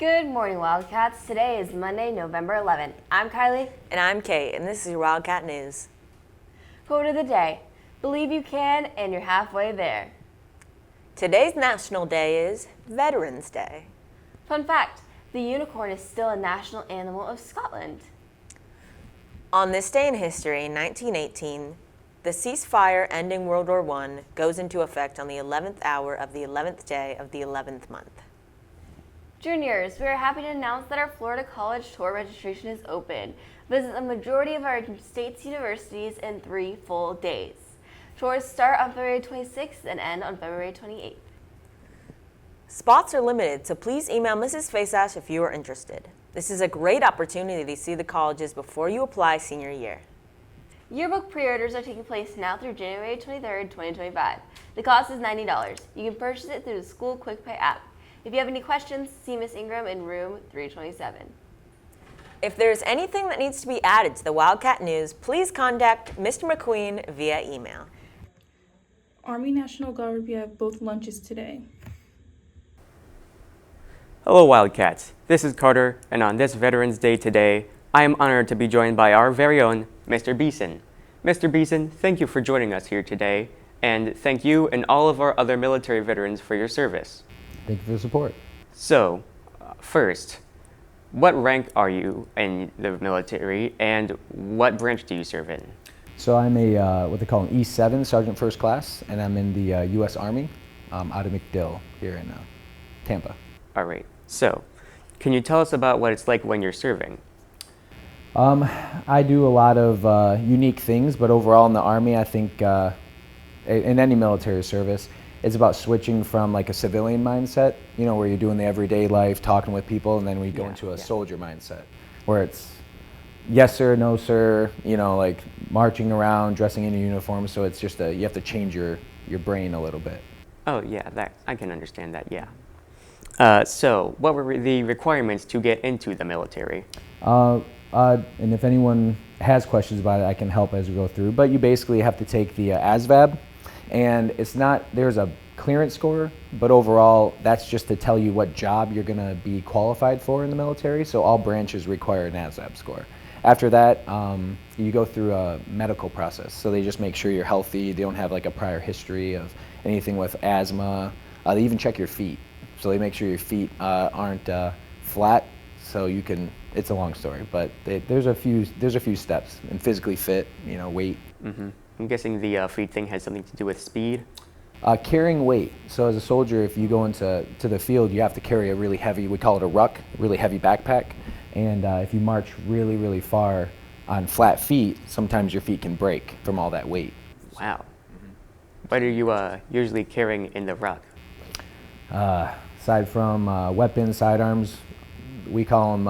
Good morning, Wildcats. Today is Monday, November 11th. I'm Kylie. And I'm Kate, and this is your Wildcat News. Quote of the day: believe you can, and you're halfway there. Today's National Day is Veterans Day. Fun fact: the unicorn is still a national animal of Scotland. On this day in history, in 1918, the ceasefire ending World War I goes into effect on the 11th hour of the 11th day of the 11th month. Juniors, we are happy to announce that our Florida College Tour registration is open. Visit the majority of our state's universities in 3 full days. Tours start on February 26th and end on February 28th. Spots are limited, so please email Mrs. Faceash if you are interested. This is a great opportunity to see the colleges before you apply senior year. Yearbook pre-orders are taking place now through January 23rd, 2025. The cost is $90. You can purchase it through the school Quick Pay app. If you have any questions, see Miss Ingram in room 327. If there's anything that needs to be added to the Wildcat News, please contact Mr. McQueen via email. Army National Guard, we have both lunches today. Hello Wildcats, this is Carter, and on this Veterans Day today, I am honored to be joined by our very own Mr. Beeson. Mr. Beeson, thank you for joining us here today, and thank you and all of our other military veterans for your service. Thank you for the support. So, first, what rank are you in the military, and what branch do you serve in? So I'm a what they call an E7 Sergeant First Class, and I'm in the U.S. Army out of MacDill here in Tampa. All right, so can you tell us about what it's like when you're serving? I do a lot of unique things, but overall in the Army, I think in any military service, it's about switching from like a civilian mindset, you know, where you're doing the everyday life, talking with people, and then we go into a soldier mindset, where it's yes sir, no sir, you know, like marching around, dressing in a uniform. So it's just you have to change your brain a little bit. Oh yeah, that I can understand that, yeah. So what were the requirements to get into the military? And if anyone has questions about it, I can help as we go through. But you basically have to take the ASVAB, and it's not, there's a clearance score, but overall, that's just to tell you what job you're gonna be qualified for in the military. So all branches require an ASVAB score. After that, you go through a medical process. So they just make sure you're healthy. They don't have like a prior history of anything with asthma. They even check your feet. So they make sure your feet aren't flat, so you can, it's a long story, but there's a few steps, and physically fit, you know, weight. Mm-hmm. I'm guessing the feet thing has something to do with speed? Carrying weight. So as a soldier, if you go into the field, you have to carry a really heavy, we call it a ruck, really heavy backpack. And if you march really, really far on flat feet, sometimes your feet can break from all that weight. Wow. What are you usually carrying in the ruck? Aside from weapons, sidearms, we call them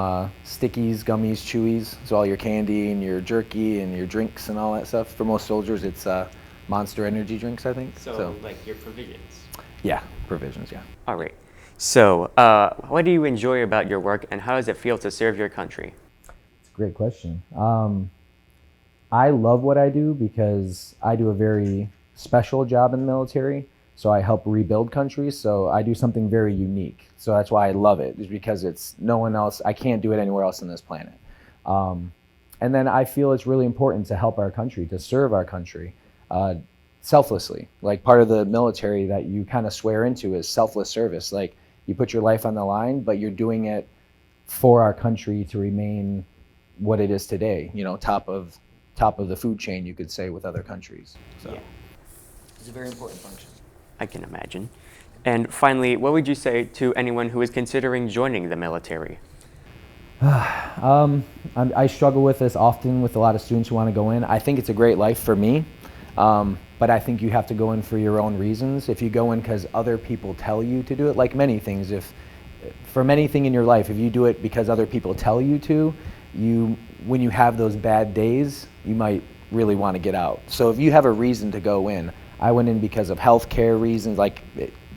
stickies, gummies, chewies. So all your candy and your jerky and your drinks and all that stuff. For most soldiers, it's Monster energy drinks, I think. So like your provisions? Yeah, provisions, yeah. All right. So what do you enjoy about your work, and how does it feel to serve your country? It's a great question. I love what I do because I do a very special job in the military. So I help rebuild countries, so I do something very unique. So that's why I love it, is because it's no one else, I can't do it anywhere else on this planet. And then I feel it's really important to help our country, to serve our country selflessly. Like part of the military that you kind of swear into is selfless service. Like you put your life on the line, but you're doing it for our country to remain what it is today, you know, top of the food chain, you could say, with other countries. So it's a very important function. I can imagine. And finally, what would you say to anyone who is considering joining the military? I struggle with this often with a lot of students who want to go in. I think it's a great life for me, but I think you have to go in for your own reasons. If you go in because other people tell you to do it, like many things, for anything in your life, if you do it because other people tell you to, when you have those bad days, you might really want to get out. So if you have a reason to go in, I went in because of healthcare reasons, like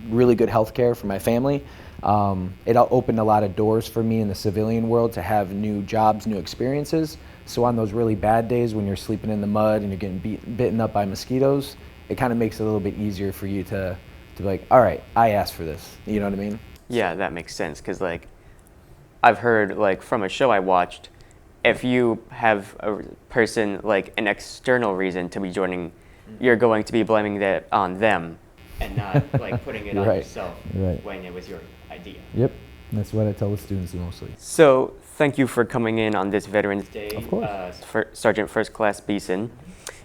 really good healthcare for my family. It opened a lot of doors for me in the civilian world to have new jobs, new experiences. So on those really bad days when you're sleeping in the mud and you're getting bitten up by mosquitoes, it kind of makes it a little bit easier for you to be like, all right, I asked for this. You know what I mean? Yeah, that makes sense, because like I've heard like from a show I watched, if you have a person like an external reason to be joining, you're going to be blaming that on them and not like putting it on Right. yourself Right. when it was your idea. Yep, that's what I tell the students mostly. So thank you for coming in on this Veterans Day, Of course. Sergeant First Class Beeson.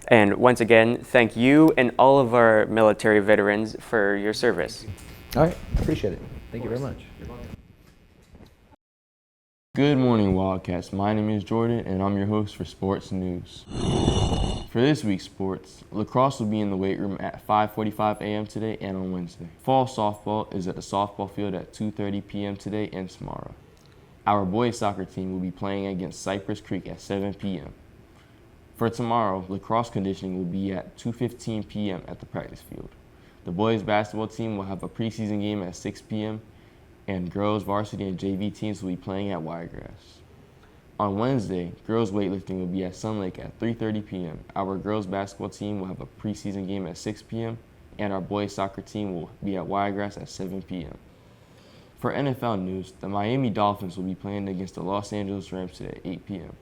And once again, thank you and all of our military veterans for your service. All right, appreciate it. Thank you very much. Good morning, Wildcats. My name is Jordan, and I'm your host for Sports News. For this week's sports, lacrosse will be in the weight room at 5:45 a.m. today and on Wednesday. Fall softball is at the softball field at 2:30 p.m. today and tomorrow. Our boys soccer team will be playing against Cypress Creek at 7 p.m. For tomorrow, lacrosse conditioning will be at 2:15 p.m. at the practice field. The boys basketball team will have a preseason game at 6 p.m. and girls varsity and JV teams will be playing at Wiregrass. On Wednesday, girls weightlifting will be at Sun Lake at 3:30 p.m. Our girls basketball team will have a preseason game at 6 p.m. and our boys soccer team will be at Wiregrass at 7 p.m. For NFL news, the Miami Dolphins will be playing against the Los Angeles Rams today at 8 p.m.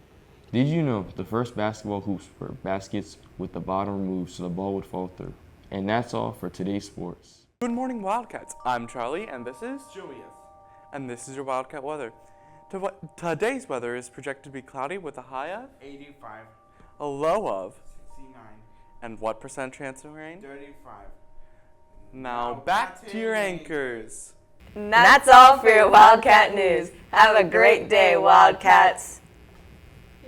Did you know the first basketball hoops were baskets with the bottom removed so the ball would fall through? And that's all for today's sports. Good morning, Wildcats. I'm Charlie, and this is Julius. And this is your Wildcat weather. Today's weather is projected to be cloudy with a high of 85, a low of 69, and what percent chance of rain? 35. Now back to your anchors. And that's all for your Wildcat news. Have a great day, Wildcats.